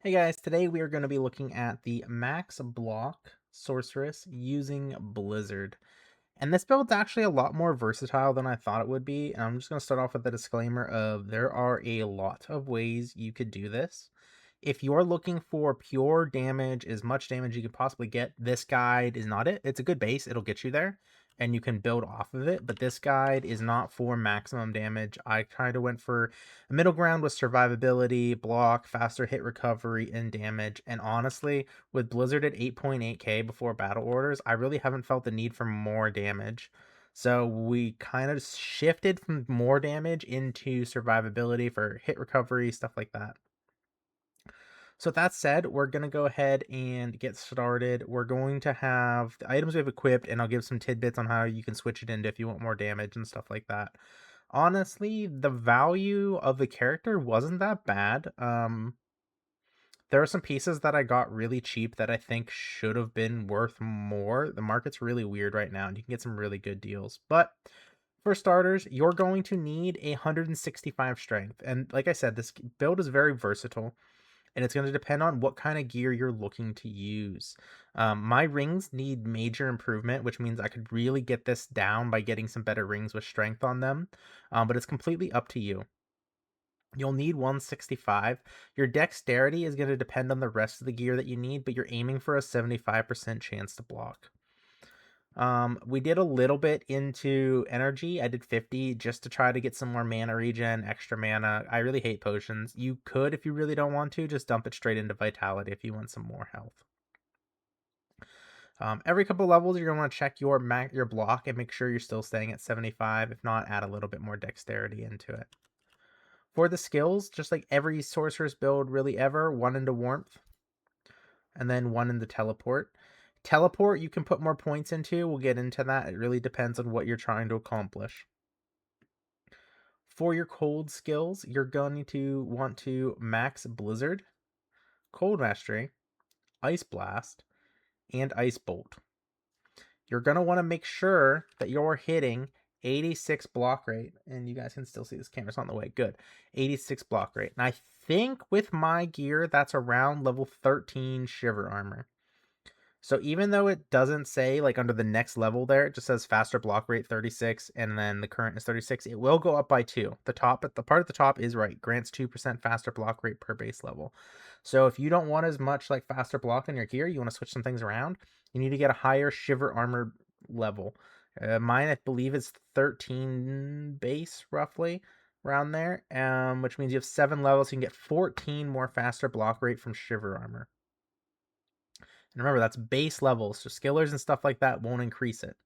Hey guys, today we are going to be looking at the max block sorceress using Blizzard. And this build's actually a lot more versatile than I thought it would be. And I'm just going to start off with a disclaimer of there are a lot of ways you could do this. If you're looking for pure damage, as much damage you could possibly get, this guide is not it. It's a good base, it'll get you there, and you can build off of it. But this guide is not for maximum damage. I kind of went for a middle ground with survivability, block, faster hit recovery, and damage. And honestly, with Blizzard at 8.8k before battle orders, I really haven't felt the need for more damage. So we kind of shifted from more damage into survivability for hit recovery, stuff like that. So with that said, we're going to go ahead and get started. We're going to have the items we have equipped, and I'll give some tidbits on how you can switch it into if you want more damage and stuff like that. Honestly, the value of the character wasn't that bad. There are some pieces that I got really cheap that I think should have been worth more. The market's really weird right now, and you can get some really good deals. But for starters, you're going to need 165 strength. And like I said, this build is very versatile, and it's going to depend on what kind of gear you're looking to use. My rings need major improvement, which means I could really get this down by getting some better rings with strength on them, but it's completely up to you. You'll need 165. Your dexterity is going to depend on the rest of the gear that you need, but you're aiming for a 75% chance to block. We did a little bit into energy. I did 50 just to try to get some more mana regen, extra mana. I really hate potions. You could, if you really don't want to, just dump it straight into vitality if you want some more health. Every couple levels, you're going to want to check your block and make sure you're still staying at 75. If not, add a little bit more dexterity into it. For the skills, just like every sorcerer's build really ever, one into warmth, and then one into teleport. Teleport, you can put more points into. We'll get into that. It really depends on what you're trying to accomplish. For your cold skills, you're going to want to max Blizzard, Cold Mastery, Ice Blast, and Ice Bolt. You're going to want to make sure that you're hitting 86 block rate. And you guys can still see this camera's on the way. Good. 86 block rate. And I think with my gear, that's around level 13 Shiver Armor. So even though it doesn't say like under the next level there, it just says faster block rate 36 and then the current is 36, it will go up by 2. The part at the top is right, grants 2% faster block rate per base level. So if you don't want as much like faster block in your gear, you want to switch some things around, you need to get a higher shiver armor level. Mine I believe is 13 base roughly around there, which means you have 7 levels, so you can get 14 more faster block rate from shiver armor. And remember, that's base levels, so skillers and stuff like that won't increase it.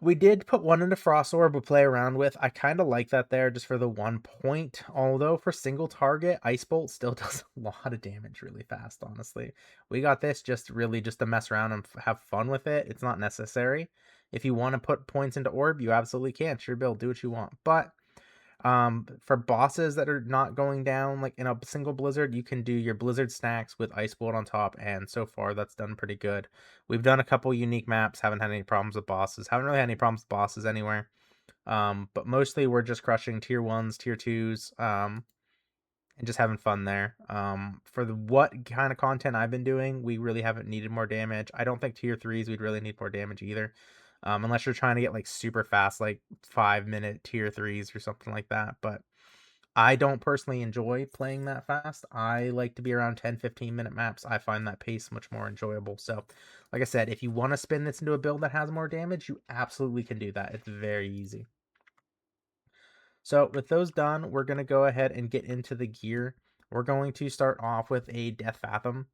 We did put one into Frost Orb we play around with. I kind of like that there just for the 1 point. Although for single target, Ice Bolt still does a lot of damage really fast, honestly. We got this just to mess around and have fun with it. It's not necessary. If you want to put points into Orb, you absolutely can. It's your build. Do what you want. But for bosses that are not going down like in a single blizzard, you can do your blizzard snacks with Ice Bolt on top, and so far that's done pretty good. We've done a couple unique maps, haven't had any problems with bosses, haven't really had any problems with bosses anywhere. But mostly we're just crushing tier 1s, tier 2s, and just having fun there. For what kind of content I've been doing, we really haven't needed more damage. I don't think tier 3s we'd really need more damage either. Unless you're trying to get like super fast, like 5-minute tier 3s or something like that. But I don't personally enjoy playing that fast. I like to be around 10-15 minute maps. I find that pace much more enjoyable. So, like I said, if you want to spin this into a build that has more damage, you absolutely can do that. It's very easy. So with those done, we're going to go ahead and get into the gear. We're going to start off with a Death Fathom.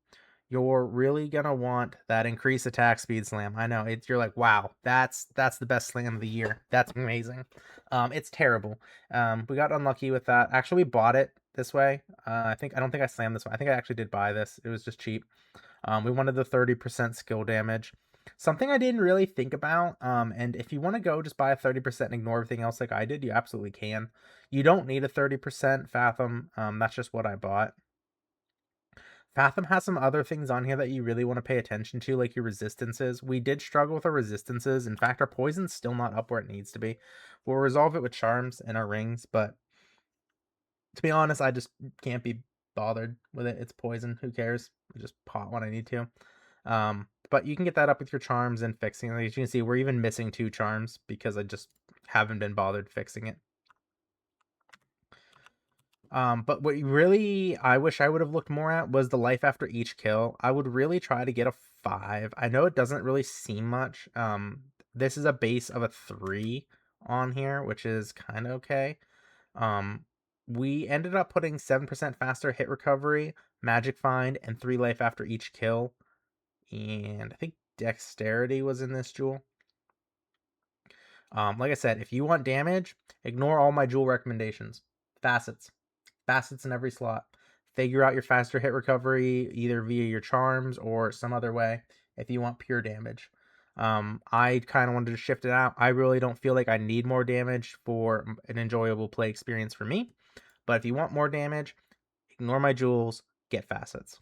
You're really gonna want that increased attack speed slam. I know you're like, wow, that's the best slam of the year. That's amazing. It's terrible. We got unlucky with that. Actually, we bought it this way. I don't think I slammed this one. I think I actually did buy this. It was just cheap. We wanted the 30% skill damage. Something I didn't really think about, and if you want to go just buy a 30% and ignore everything else like I did, you absolutely can. You don't need a 30% Fathom. That's just what I bought. Fathom has some other things on here that you really want to pay attention to, like your resistances. We did struggle with our resistances. In fact, our poison's still not up where it needs to be. We'll resolve it with charms and our rings, but to be honest, I just can't be bothered with it. It's poison. Who cares? I just pot when I need to. But you can get that up with your charms and fixing it. As you can see, we're even missing 2 charms because I just haven't been bothered fixing it. But what I wish I would have looked more at was the life after each kill. I would really try to get a 5. I know it doesn't really seem much. This is a base of a 3 on here, which is kind of okay. We ended up putting 7% faster hit recovery, magic find, and 3 life after each kill. And I think dexterity was in this jewel. Like I said, if you want damage, ignore all my jewel recommendations. Facets in every slot. Figure out your faster hit recovery either via your charms or some other way if you want pure damage. I kind of wanted to shift it out. I really don't feel like I need more damage for an enjoyable play experience for me. But if you want more damage, ignore my jewels, get facets.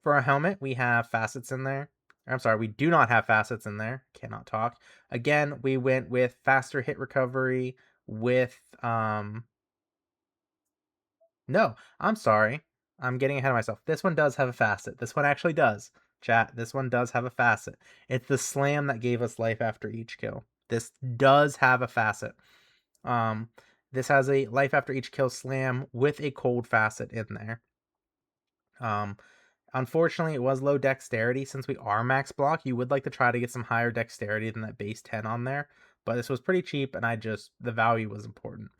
For our helmet, we have facets in there. I'm sorry, we do not have facets in there. Cannot talk. Again, we went with faster hit recovery with no, I'm sorry. I'm getting ahead of myself. This one does have a facet. This one actually does. Chat, this one does have a facet. It's the slam that gave us life after each kill. This does have a facet. Um, this has a life after each kill slam with a cold facet in there. Unfortunately, it was low dexterity. Since we are max block, you would like to try to get some higher dexterity than that base 10 on there. But this was pretty cheap, and the value was important.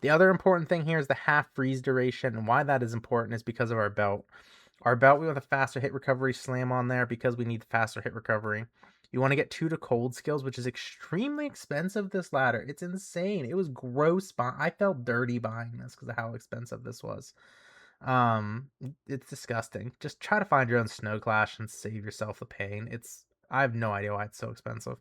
The other important thing here is the half freeze duration, and why that is important is because of our belt. Our belt, we want a faster hit recovery slam on there because we need the faster hit recovery. You want to get 2 to cold skills, which is extremely expensive, this ladder. It's insane. It was gross. I felt dirty buying this because of how expensive this was. It's disgusting. Just try to find your own Snow Clash and save yourself the pain. I have no idea why it's so expensive.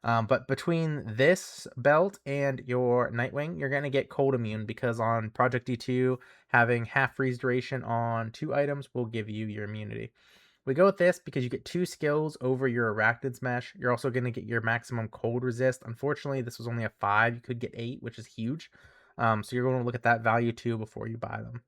But between this belt and your Nightwing, you're going to get cold immune because on Project D2, having half freeze duration on 2 items will give you your immunity. We go with this because you get 2 skills over your Arachnid's Mesh. You're also going to get your maximum cold resist. Unfortunately, this was only a 5. You could get 8, which is huge. So you're going to look at that value too before you buy them.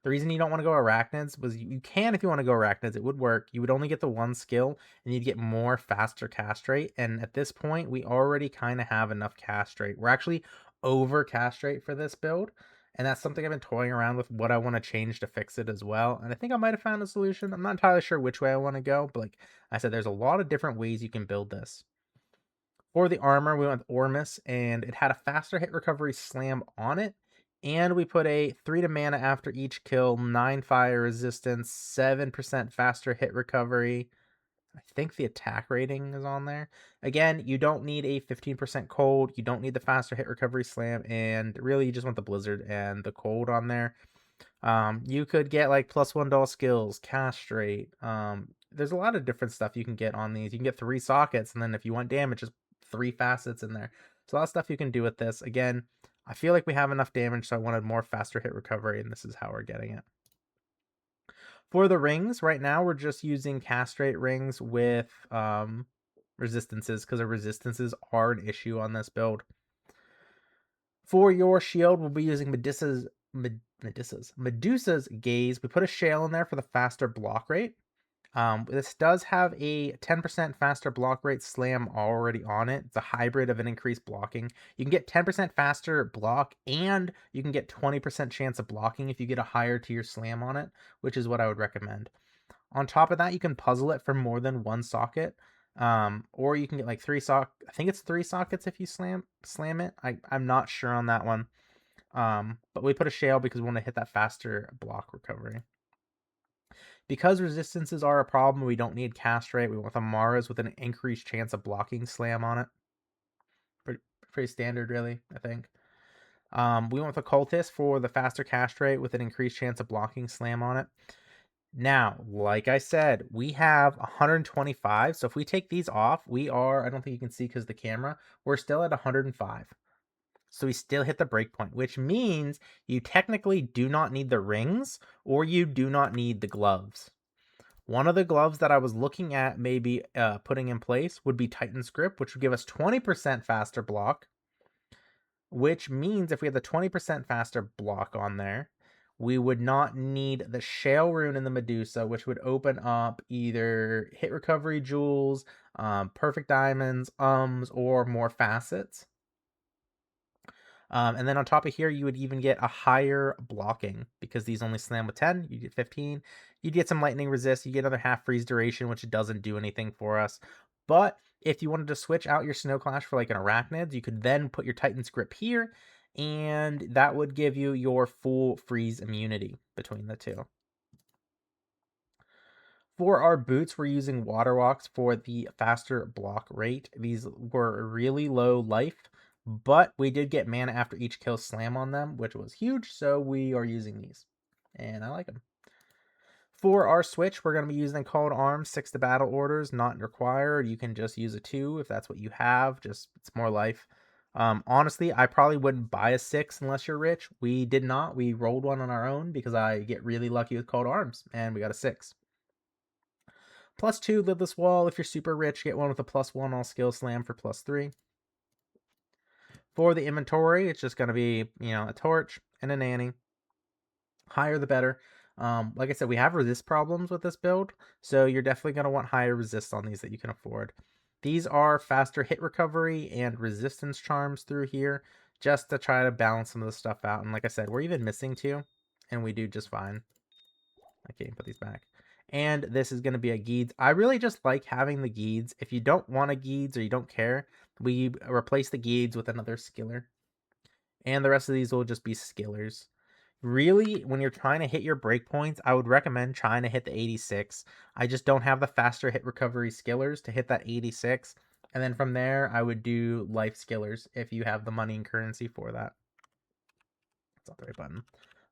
The reason you don't want to go Arachnids was you can if you want to go Arachnids, it would work. You would only get the 1 skill and you'd get more faster cast rate. And at this point, we already kind of have enough cast rate. We're actually over cast rate for this build. And that's something I've been toying around with what I want to change to fix it as well. And I think I might have found a solution. I'm not entirely sure which way I want to go, but like I said, there's a lot of different ways you can build this. For the armor, we went with Ormus, and it had a faster hit recovery slam on it. And we put a 3 to mana after each kill, 9 fire resistance, 7% faster hit recovery. I think the attack rating is on there. Again, you don't need a 15% cold. You don't need the faster hit recovery slam. And really, you just want the blizzard and the cold on there. You could get like +1 doll skills, castrate. There's a lot of different stuff you can get on these. You can get 3 sockets, and then if you want damage, just 3 facets in there. So a lot of stuff you can do with this. Again, I feel like we have enough damage, so I wanted more faster hit recovery, and this is how we're getting it. For the rings, right now we're just using castrate rings with resistances, because the resistances are an issue on this build. For your shield, we'll be using Medusa's Gaze. We put a shale in there for the faster block rate. This does have a 10% faster block rate slam already on it. It's a hybrid of an increased blocking. You can get 10% faster block, and you can get 20% chance of blocking if you get a higher tier slam on it, which is what I would recommend. On top of that, you can puzzle it for more than 1 socket. Or you can get like 3 I think it's 3 sockets if you slam it. I'm not sure on that one. But we put a shale because we want to hit that faster block recovery. Because resistances are a problem, we don't need cast rate. We want the Maras with an increased chance of blocking slam on it. Pretty standard, really, I think. We want the Cultist for the faster cast rate with an increased chance of blocking slam on it. Now, like I said, we have 125. So if we take these off, I don't think you can see because of the camera, we're still at 105. So we still hit the breakpoint, which means you technically do not need the rings or you do not need the gloves. One of the gloves that I was looking at maybe putting in place would be Titan's Grip, which would give us 20% faster block, which means if we have the 20% faster block on there, We would not need the Shale Rune in the Medusa, which would open up either hit recovery jewels, perfect diamonds, or more facets. And then on top of here, you would even get a higher blocking because these only slam with 10. You get 15. You'd get some lightning resist. You get another half freeze duration, which doesn't do anything for us. But if you wanted to switch out your Snow Clash for like an Arachnids, you could then put your Titan's Grip here, and that would give you your full freeze immunity between the two. For our boots, we're using Water Walks for the faster block rate. These were really low life, but we did get mana after each kill slam on them, which was huge, so we are using these. And I like them. For our switch, we're going to be using Called Arms, 6 to battle orders, not required. You can just use a 2 if that's what you have, just it's more life. Honestly, I probably wouldn't buy a 6 unless you're rich. We did not. We rolled one on our own because I get really lucky with Called Arms, and we got a 6. +2, Lidless Wall. If you're super rich, get one with a +1 all skill slam for +3. For the inventory, it's just going to be, a torch and a nanny. Higher the better. Like I said, we have resist problems with this build, so you're definitely going to want higher resist on these that you can afford. These are faster hit recovery and resistance charms through here, just to try to balance some of the stuff out. And like I said, we're even missing 2, and we do just fine. I can't put these back. And this is going to be a Geeds. I really just like having the Geeds. If you don't want a Geeds or you don't care, we replace the Geeds with another Skiller. And the rest of these will just be Skillers. Really, when you're trying to hit your breakpoints, I would recommend trying to hit the 86. I just don't have the faster hit recovery Skillers to hit that 86. And then from there, I would do life Skillers if you have the money and currency for that. That's not the right button.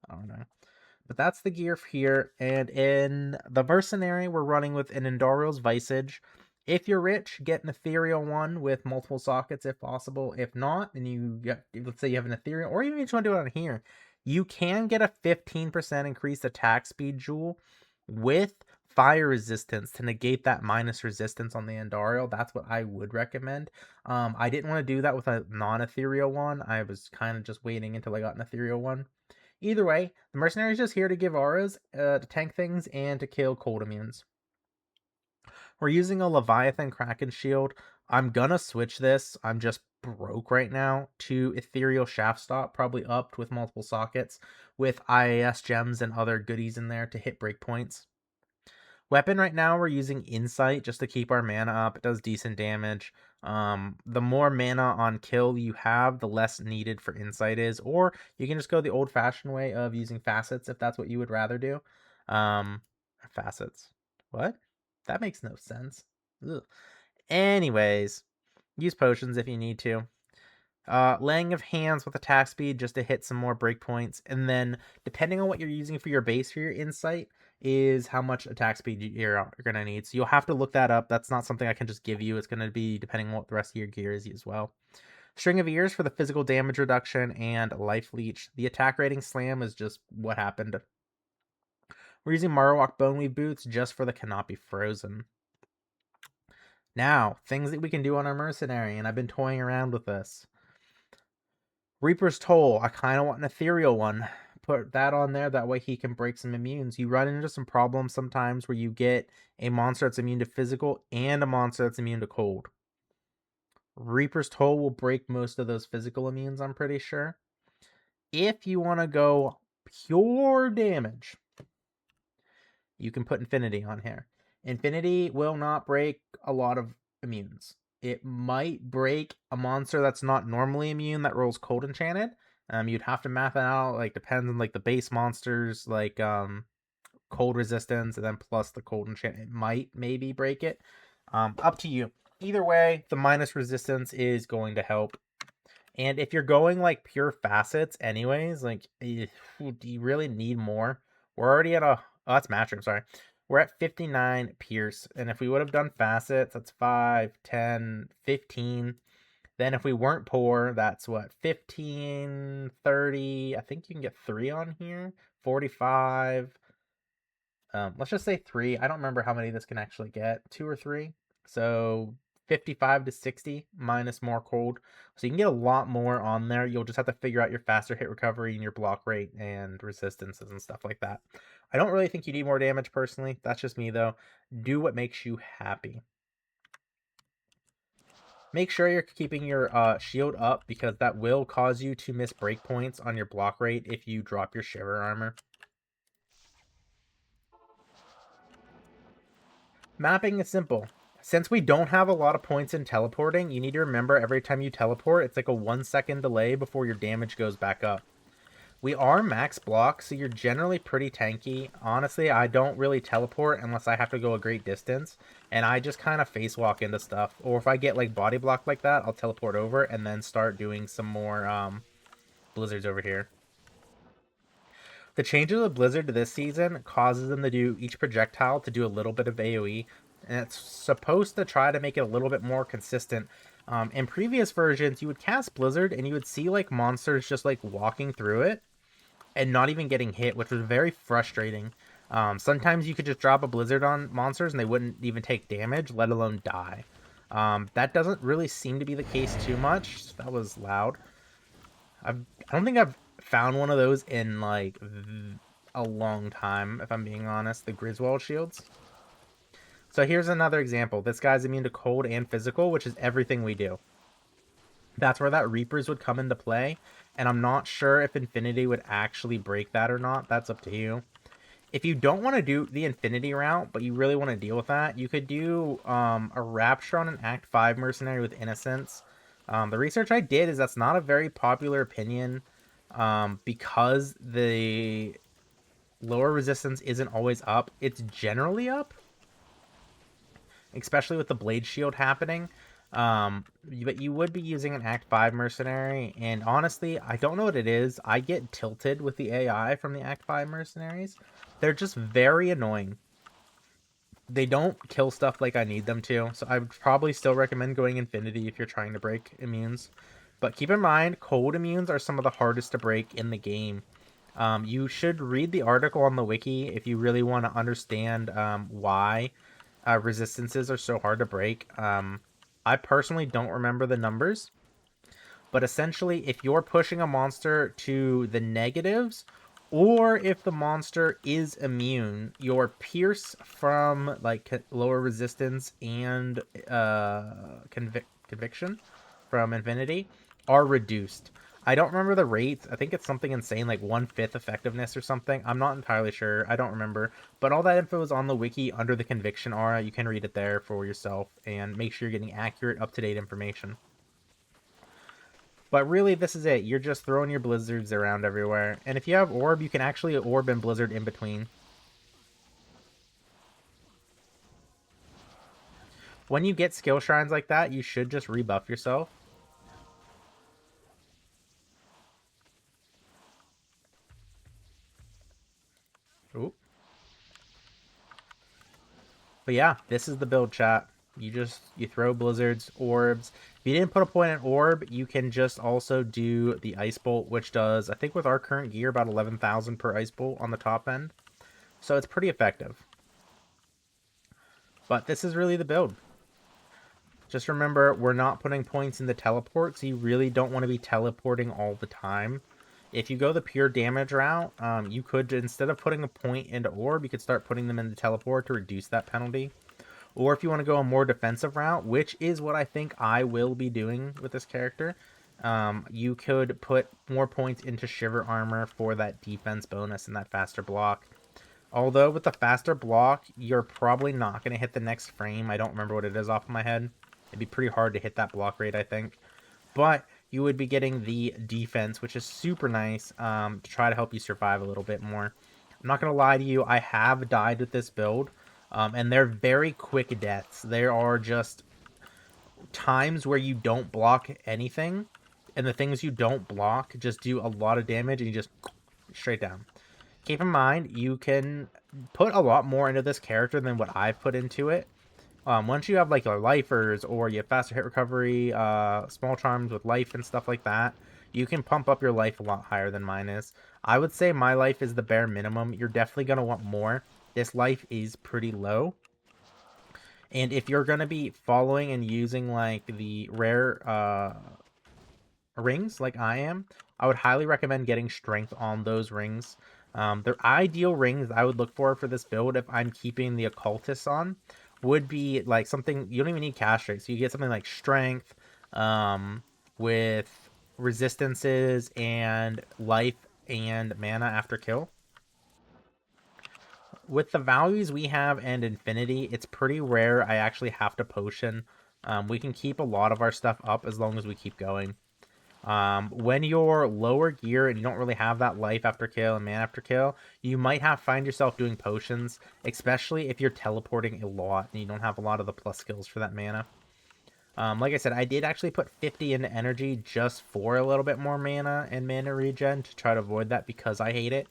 I don't know. But that's the gear here. And in the Mercenary, we're running with an Endorial's Visage. If you're rich, get an Ethereal one with multiple sockets if possible. If not, and let's say you have an Ethereal, or even if you want to do it on here, you can get a 15% increased attack speed jewel with fire resistance to negate that minus resistance on the Endorial. That's what I would recommend. I didn't want to do that with a non-Ethereal one. I was kind of just waiting until I got an Ethereal one. Either way, the Mercenary is just here to give auras, to tank things, and to kill cold immunes. We're using a Leviathan Kraken Shield. I'm gonna switch this. I'm just broke right now to Ethereal Shaft Stop, probably upped with multiple sockets, with IAS gems and other goodies in there to hit breakpoints. Weapon right now, we're using Insight just to keep our mana up. It does decent damage. The more mana on kill you have, the less needed for Insight is. Or you can just go the old-fashioned way of using Facets if that's what you would rather do. Facets. What? That makes no sense. Ugh. Anyways, use potions if you need to. Laying of Hands with attack speed just to hit some more breakpoints. And then, depending on what you're using for your base for your Insight, is how much attack speed you're going to need. So you'll have to look that up. That's not something I can just give you. It's going to be depending on what the rest of your gear is as well. String of Ears for the physical damage reduction and Life Leech. The attack rating slam is just what happened. We're using Marowak Boneweave Boots just for the Cannot Be Frozen. Now, things that we can do on our Mercenary, and I've been toying around with this. Reaper's Toll, I kind of want an Ethereal one. Put that on there, that way he can break some immunes. You run into some problems sometimes where you get a monster that's immune to physical and a monster that's immune to cold. Reaper's Toll will break most of those physical immunes, I'm pretty sure. If you want to go pure damage, you can put Infinity on here. Infinity will not break a lot of immunes. It might break a monster that's not normally immune that rolls cold enchanted. You'd have to map it out. Like, depends on like the base monsters, like cold resistance, and then plus the cold enchant. It might maybe break it. Up to you. Either way, the minus resistance is going to help. And if you're going like pure facets, anyways, like, do you really need more? We're already at a. Oh, that's Matchroom. Sorry. We're at 59 Pierce, and if we would have done facets, that's 5, 10, 15. Then if we weren't poor, that's what, 15, 30. I think you can get 3 on here. 45. Let's just say 3. I don't remember how many this can actually get. 2 or 3. So 55 to 60 minus more cold. So you can get a lot more on there. You'll just have to figure out your faster hit recovery and your block rate and resistances and stuff like that. I don't really think you need more damage personally. That's just me though. Do what makes you happy. Make sure you're keeping your shield up because that will cause you to miss breakpoints on your block rate if you drop your shiver armor. Mapping is simple. Since we don't have a lot of points in teleporting, you need to remember every time you teleport, it's like a 1 second delay before your damage goes back up. We are max block, so you're generally pretty tanky. Honestly, I don't really teleport unless I have to go a great distance, and I just kind of face walk into stuff. Or if I get like body block like that, I'll teleport over and then start doing some more blizzards over here. The changes of Blizzard to this season causes them to do each projectile to do a little bit of AoE, and it's supposed to try to make it a little bit more consistent. In previous versions, you would cast Blizzard and you would see like monsters just like walking through it and not even getting hit, which was very frustrating. Sometimes you could just drop a Blizzard on monsters and they wouldn't even take damage, let alone die. That doesn't really seem to be the case too much. That was loud. I don't think I've found one of those in like a long time, if I'm being honest. The Griswold shields. So here's another example. This guy's immune to cold and physical, which is everything we do. That's where that Reapers would come into play, and I'm not sure if Infinity would actually break that or not. That's up to you. If you don't want to do the Infinity route, but you really want to deal with that, you could do a Rapture on an Act 5 Mercenary with Innocence. The research I did is that's not a very popular opinion because the lower resistance isn't always up. It's generally up, especially with the Blade Shield happening. But you would be using an Act 5 Mercenary, and honestly, I don't know what it is. I get tilted with the AI from the Act 5 Mercenaries. They're just very annoying. They don't kill stuff like I need them to, so I would probably still recommend going Infinity if you're trying to break immunes. But keep in mind, cold immunes are some of the hardest to break in the game. You should read the article on the wiki if you really want to understand why resistances are so hard to break. I personally don't remember the numbers, but essentially, if you're pushing a monster to the negatives, or if the monster is immune, your pierce from like lower resistance and conviction from Infinity are reduced. I don't remember the rates. I think it's something insane, like 1/5 effectiveness or something. I'm not entirely sure. I don't remember. But all that info is on the wiki under the conviction aura. You can read it there for yourself and make sure you're getting accurate, up-to-date information. But really, this is it. You're just throwing your blizzards around everywhere. And if you have orb, you can actually orb and blizzard in between. When you get skill shrines like that, you should just rebuff yourself. Ooh. But yeah, this is the build, chat. You throw blizzards, orbs. If you didn't put a point in orb, you can just also do the ice bolt, which does, I think with our current gear, about 11,000 per ice bolt on the top end. So it's pretty effective. But this is really the build. Just remember, we're not putting points in the teleport, so you really don't want to be teleporting all the time. If you go the pure damage route, you could, instead of putting a point into orb, you could start putting them in the teleport to reduce that penalty. Or if you want to go a more defensive route, which is what I think I will be doing with this character, you could put more points into Shiver Armor for that defense bonus and that faster block. Although with the faster block, you're probably not going to hit the next frame. I don't remember what it is off of my head. It'd be pretty hard to hit that block rate, I think. But you would be getting the defense, which is super nice to try to help you survive a little bit more. I'm not going to lie to you, I have died with this build. And they're very quick deaths. There are just times where you don't block anything, and the things you don't block just do a lot of damage, and you just straight down. Keep in mind, you can put a lot more into this character than what I've put into it. Once you have like your lifers, or you have faster hit recovery, small charms with life and stuff like that, you can pump up your life a lot higher than mine is. I would say my life is the bare minimum. You're definitely going to want more. This life is pretty low. And if you're going to be following and using like the rare rings like I am, I would highly recommend getting strength on those rings. Their ideal rings I would look for this build if I'm keeping the occultists on would be like something you don't even need castrate, so you get something like strength, with resistances and life and mana after kill. With the values we have and infinity, it's pretty rare I actually have to potion. We can keep a lot of our stuff up as long as we keep going. When you're lower gear and you don't really have that life after kill and man after kill, you might find yourself doing potions, especially if you're teleporting a lot and you don't have a lot of the plus skills for that mana. Like I said, I did actually put 50 into energy just for a little bit more mana and mana regen to try to avoid that because I hate it.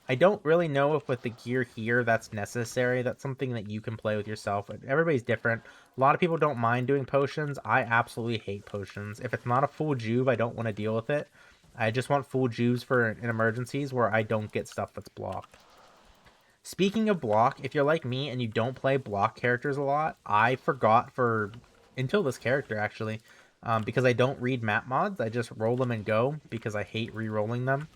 I don't really know if with the gear here that's necessary. That's something that you can play with yourself. Everybody's different. A lot of people don't mind doing potions. I absolutely hate potions. If it's not a full juve, I don't want to deal with it. I just want full juves for in emergencies where I don't get stuff that's blocked. Speaking of block, if you're like me and you don't play block characters a lot, I forgot for until this character actually, because I don't read map mods. I just roll them and go because I hate re-rolling them.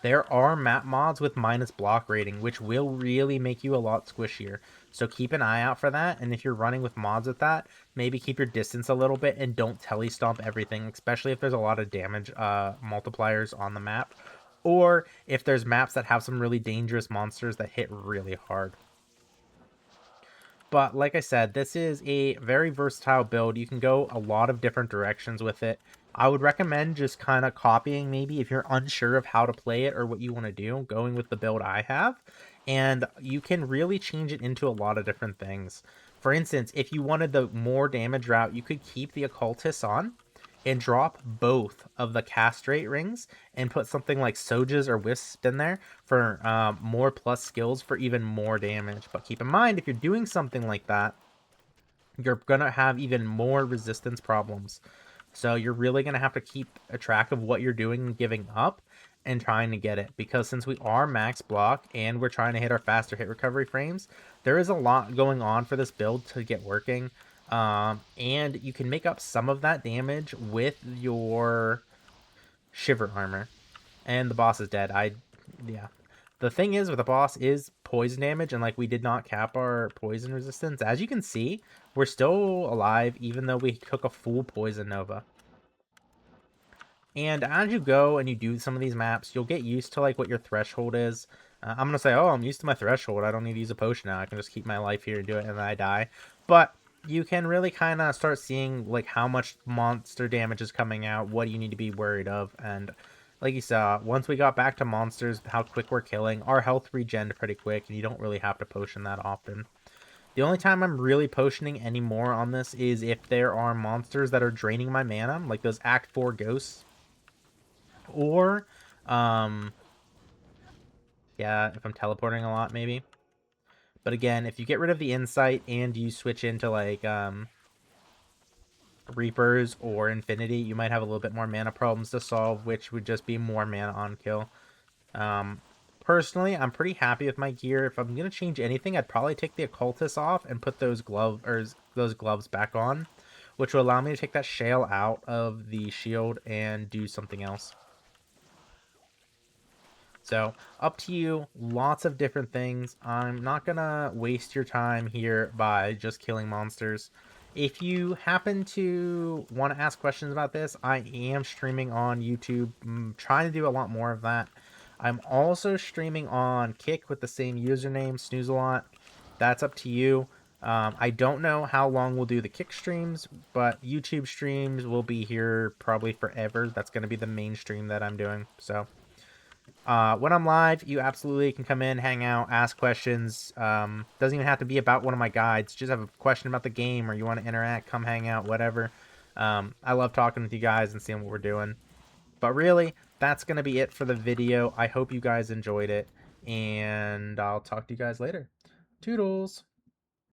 There are map mods with minus block rating, which will really make you a lot squishier. So keep an eye out for that. And if you're running with mods with that, maybe keep your distance a little bit and don't telestomp everything, especially if there's a lot of damage multipliers on the map. Or if there's maps that have some really dangerous monsters that hit really hard. But like I said, this is a very versatile build. You can go a lot of different directions with it. I would recommend just kind of copying, maybe if you're unsure of how to play it or what you want to do, going with the build I have. And you can really change it into a lot of different things. For instance, if you wanted the more damage route, you could keep the occultists on and drop both of the castrate rings and put something like Sojas or Wisp in there for more plus skills for even more damage. But keep in mind, if you're doing something like that, you're going to have even more resistance problems. So you're really going to have to keep a track of what you're doing and giving up and trying to get it. Because since we are max block and we're trying to hit our faster hit recovery frames, there is a lot going on for this build to get working. And you can make up some of that damage with your shiver armor. And the boss is dead. Yeah. The thing is with the boss is poison damage, and like we did not cap our poison resistance. As you can see, we're still alive even though we took a full poison nova. And as you go and you do some of these maps, you'll get used to like what your threshold is. I'm gonna say, oh, I'm used to my threshold. I don't need to use a potion now. I can just keep my life here and do it, and then I die. But you can really kind of start seeing like how much monster damage is coming out, what you need to be worried of, and like you saw, once we got back to monsters, how quick we're killing, our health regen pretty quick, and you don't really have to potion that often. The only time I'm really potioning anymore on this is if there are monsters that are draining my mana, like those Act 4 ghosts, or um yeah, if I'm teleporting a lot maybe. But again, if you get rid of the insight and you switch into like reapers or infinity, you might have a little bit more mana problems to solve, which would just be more mana on kill. um Personally, I'm pretty happy with my gear. If I'm gonna change anything, I'd probably take the occultist off and put those gloves back on, which will allow me to take that shale out of the shield and do something else. So up to you, lots of different things. I'm not gonna waste your time here by just killing monsters. If you happen to want to ask questions about this, I am streaming on YouTube. I'm trying to do a lot more of that. I'm also streaming on Kick with the same username, Snooze a lot. That's up to you. I don't know how long we'll do the Kick streams, but YouTube streams will be here probably forever. That's going to be the main stream that I'm doing. So when I'm live, you absolutely can come in, hang out, ask questions. Doesn't even have to be about one of my guides. Just have a question about the game or you want to interact, come hang out, whatever. I love talking with you guys and seeing what we're doing. But really, that's going to be it for the video. I hope you guys enjoyed it, and I'll talk to you guys later. Toodles!